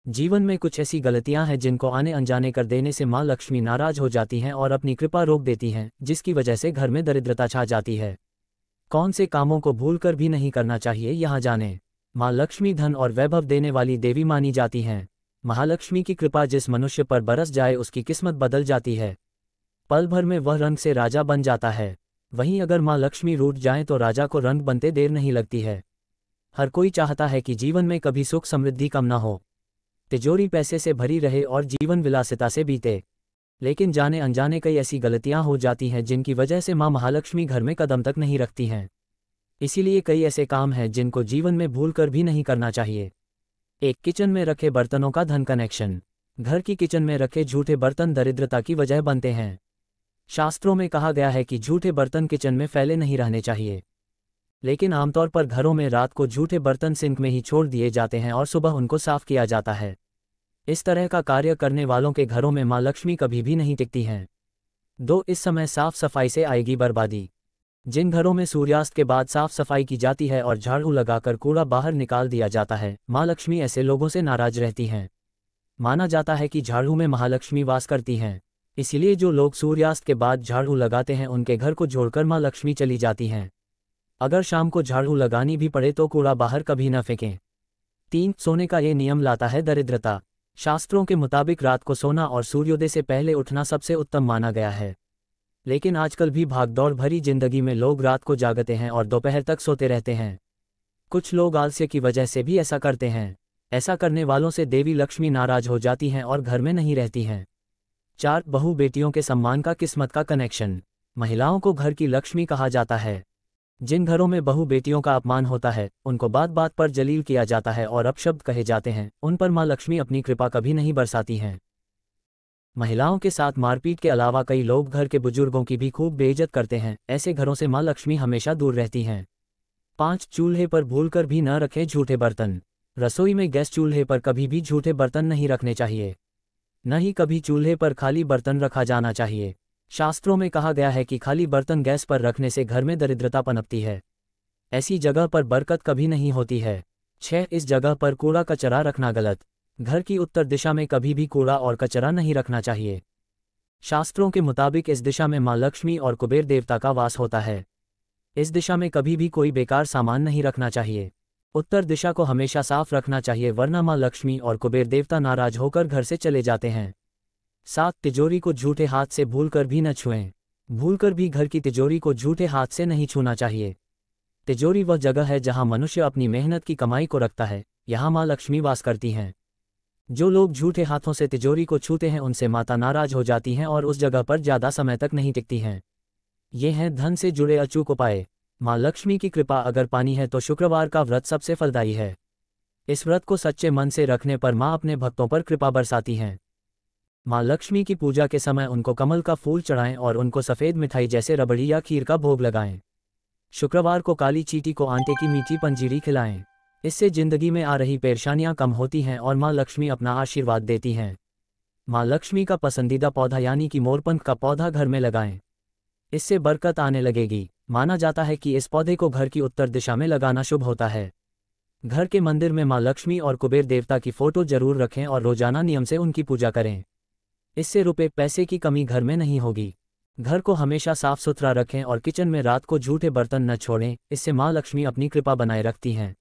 जीवन में कुछ ऐसी गलतियां हैं जिनको आने अनजाने कर देने से माँ लक्ष्मी नाराज हो जाती हैं और अपनी कृपा रोक देती हैं, जिसकी वजह से घर में दरिद्रता छा जाती है। कौन से कामों को भूलकर भी नहीं करना चाहिए, यहाँ जानें। माँ लक्ष्मी धन और वैभव देने वाली देवी मानी जाती हैं। महालक्ष्मी की कृपा जिस मनुष्य पर बरस जाए उसकी किस्मत बदल जाती है। पल भर में वह रंग से राजा बन जाता है। वहीं अगर माँ लक्ष्मी रूठ जाएं तो राजा को रंग बनते देर नहीं लगती है। हर कोई चाहता है कि जीवन में कभी सुख समृद्धि कम न हो, तिजोरी पैसे से भरी रहे और जीवन विलासिता से बीते। लेकिन जाने अनजाने कई ऐसी गलतियां हो जाती हैं जिनकी वजह से माँ महालक्ष्मी घर में कदम तक नहीं रखती हैं। इसीलिए कई ऐसे काम हैं जिनको जीवन में भूलकर भी नहीं करना चाहिए। एक, किचन में रखे बर्तनों का धन कनेक्शन। घर की किचन में रखे झूठे बर्तन दरिद्रता की वजह बनते हैं। शास्त्रों में कहा गया है कि झूठे बर्तन किचन में फैले नहीं रहने चाहिए। लेकिन आमतौर पर घरों में रात को झूठे बर्तन सिंक में ही छोड़ दिए जाते हैं और सुबह उनको साफ किया जाता है। इस तरह का कार्य करने वालों के घरों में माँ लक्ष्मी कभी भी नहीं टिकती हैं। 2, इस समय साफ सफाई से आएगी बर्बादी। जिन घरों में सूर्यास्त के बाद साफ सफाई की जाती है और झाड़ू लगाकर कूड़ा बाहर निकाल दिया जाता है, माँ लक्ष्मी ऐसे लोगों से नाराज रहती हैं। माना जाता है कि झाड़ू में महालक्ष्मी वास करती हैं। इसलिए जो लोग सूर्यास्त के बाद झाड़ू लगाते हैं उनके घर को छोड़कर माँ लक्ष्मी चली जाती हैं। अगर शाम को झाड़ू लगानी भी पड़े तो कूड़ा बाहर कभी न फेंकें। 3, सोने का ये नियम लाता है दरिद्रता। शास्त्रों के मुताबिक रात को सोना और सूर्योदय से पहले उठना सबसे उत्तम माना गया है। लेकिन आजकल भी भागदौड़ भरी जिंदगी में लोग रात को जागते हैं और दोपहर तक सोते रहते हैं। कुछ लोग आलस्य की वजह से भी ऐसा करते हैं। ऐसा करने वालों से देवी लक्ष्मी नाराज हो जाती हैं और घर में नहीं रहती हैं। 4, बहू बेटियों के सम्मान का किस्मत का कनेक्शन। महिलाओं को घर की लक्ष्मी कहा जाता है। जिन घरों में बहू बेटियों का अपमान होता है, उनको बात बात पर जलील किया जाता है और अपशब्द कहे जाते हैं, उन पर माँ लक्ष्मी अपनी कृपा कभी नहीं बरसाती हैं। महिलाओं के साथ मारपीट के अलावा कई लोग घर के बुजुर्गों की भी खूब बेइज्जत करते हैं। ऐसे घरों से माँ लक्ष्मी हमेशा दूर रहती हैं। 5, चूल्हे पर भूलकर भी न रखें झूठे बर्तन। रसोई में गैस चूल्हे पर कभी भी झूठे बर्तन नहीं रखने चाहिए। न ही कभी चूल्हे पर खाली बर्तन रखा जाना चाहिए। शास्त्रों में कहा गया है कि खाली बर्तन गैस पर रखने से घर में दरिद्रता पनपती है। ऐसी जगह पर बरकत कभी नहीं होती है। 6, इस जगह पर कूड़ा कचरा रखना गलत। घर की उत्तर दिशा में कभी भी कूड़ा और कचरा नहीं रखना चाहिए। शास्त्रों के मुताबिक इस दिशा में माँ लक्ष्मी और कुबेर देवता का वास होता है। इस दिशा में कभी भी कोई बेकार सामान नहीं रखना चाहिए। उत्तर दिशा को हमेशा साफ रखना चाहिए, वरना माँ लक्ष्मी और कुबेर देवता नाराज होकर घर से चले जाते हैं। 7, तिजोरी को झूठे हाथ से भूलकर भी न छुएं। भूलकर भी घर की तिजोरी को झूठे हाथ से नहीं छूना चाहिए। तिजोरी वह जगह है जहां मनुष्य अपनी मेहनत की कमाई को रखता है। यहाँ माँ लक्ष्मी वास करती हैं। जो लोग झूठे हाथों से तिजोरी को छूते हैं उनसे माता नाराज हो जाती हैं और उस जगह पर ज़्यादा समय तक नहीं टिकती हैं। ये हैं धन से जुड़े अचूक उपाय। माँ लक्ष्मी की कृपा अगर पानी है तो शुक्रवार का व्रत सबसे फलदायी है। इस व्रत को सच्चे मन से रखने पर माँ अपने भक्तों पर कृपा बरसाती हैं। माँ लक्ष्मी की पूजा के समय उनको कमल का फूल चढ़ाएं और उनको सफ़ेद मिठाई जैसे रबड़ी या खीर का भोग लगाएं। शुक्रवार को काली चींटी को आटे की मीठी पंजीरी खिलाएं। इससे जिंदगी में आ रही परेशानियां कम होती हैं और माँ लक्ष्मी अपना आशीर्वाद देती हैं। माँ लक्ष्मी का पसंदीदा पौधा यानी कि मोरपंख का पौधा घर में लगाएं। इससे बरकत आने लगेगी। माना जाता है कि इस पौधे को घर की उत्तर दिशा में लगाना शुभ होता है। घर के मंदिर में माँ लक्ष्मी और कुबेर देवता की फोटो जरूर रखें और रोजाना नियम से उनकी पूजा करें। इससे रुपए पैसे की कमी घर में नहीं होगी। घर को हमेशा साफ सुथरा रखें और किचन में रात को झूठे बर्तन न छोड़ें। इससे माँ लक्ष्मी अपनी कृपा बनाए रखती हैं।